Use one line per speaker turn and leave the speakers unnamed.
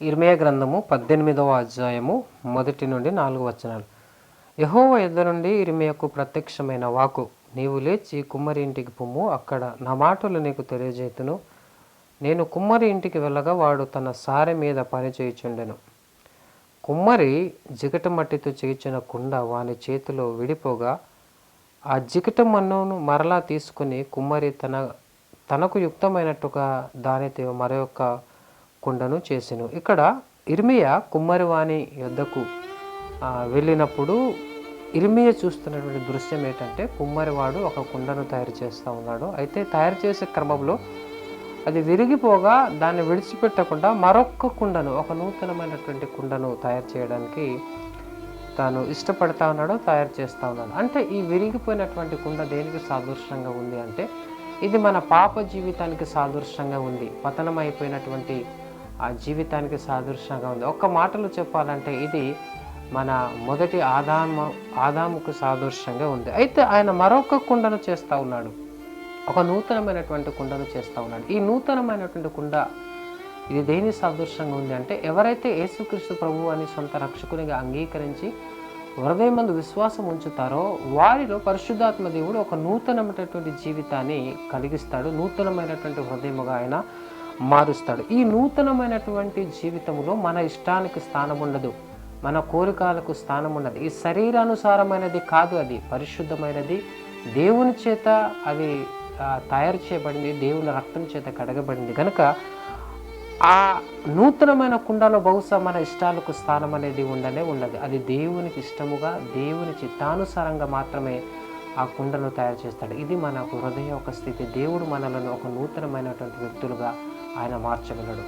ఇర్మీయా గ్రంథము 18వ అధ్యాయము 1 నుండి 4 వచనాలు. యెహోవా యొద్ద నుండి ఇర్మీయాకు ప్రత్యక్షమైన వాక్కు, నీవు లేచి కుమ్మరి ఇంటికి పొమ్ము, అక్కడ నా మాటలు నీకు తెలియజేతును. నేను కుమ్మరి ఇంటికి వెళ్ళగా వాడు తన సారె మీద పని చేయుచుండెను. కుమ్మరి జిగట మట్టితో చేయించిన కుండ వాని చేతిలో విడిపోగా, ఆ జిగట మన్నును మరలా తీసుకుని కుమ్మరి తనకు యుక్తమైనట్టుగా దానితో మరొక కుండను చేసెను. ఇక్కడ ఇర్మీయా కుమ్మరి వాని యొద్దకు వెళ్ళినప్పుడు ఇర్మీయా చూస్తున్నటువంటి దృశ్యం ఏంటంటే, కుమ్మరివాడు ఒక కుండను తయారు చేస్తూ ఉన్నాడు. అయితే తయారు చేసే క్రమంలో అది విరిగిపోగా దాన్ని విడిచిపెట్టకుండా మరొక కుండను, ఒక నూతనమైనటువంటి కుండను తయారు చేయడానికి తాను ఇష్టపడతా ఉన్నాడు, తయారు చేస్తూ ఉన్నాడు. అంటే ఈ విరిగిపోయినటువంటి కుండ దేనికి సాదృశ్యంగా ఉంది అంటే, ఇది మన పాప జీవితానికి సాదృశ్యంగా ఉంది. పతనం అయిపోయినటువంటి ఆ జీవితానికి సాదృశ్యంగా ఉంది. ఒక్క మాటలో చెప్పాలంటే ఇది మన మొదటి ఆదాముకు సాదృశ్యంగా ఉంది. అయితే ఆయన మరొక కుండను చేస్తూ ఉన్నాడు, ఒక నూతనమైనటువంటి కుండను చేస్తూ ఉన్నాడు. ఈ నూతనమైనటువంటి కుండ ఇది దేని సాదృశ్యంగా ఉంది అంటే, ఎవరైతే యేసుక్రీస్తు ప్రభువు అని సొంత రక్షకునిగా అంగీకరించి హృదయమందు విశ్వాసం ఉంచుతారో వారిలో పరిశుద్ధాత్మ దేవుడు ఒక నూతనమైనటువంటి జీవితాన్ని కలిగిస్తాడు. నూతనమైనటువంటి హృదయముగా ఆయన మారుస్తాడు. ఈ నూతనమైనటువంటి జీవితంలో మన ఇష్టానికి స్థానం ఉండదు, మన కోరికలకు స్థానం ఉండదు. ఈ శరీరానుసారమైనది కాదు, అది పరిశుద్ధమైనది, దేవుని చేత అది తయారు చేయబడింది, దేవుని రక్తం చేత కడగబడింది కనుక ఆ నూతనమైన కుండలో బహుశా మన ఇష్టాలకు స్థానం అనేది ఉండదు. అది దేవునికి ఇష్టముగా, దేవుని చిత్తానుసారంగా మాత్రమే ఆ కుండను తయారు చేస్తాడు. ఇది మన హృదయ ఒక స్థితి. దేవుడు మనలను ఒక నూతనమైనటువంటి వ్యక్తులుగా ఆయన మార్చగలడు.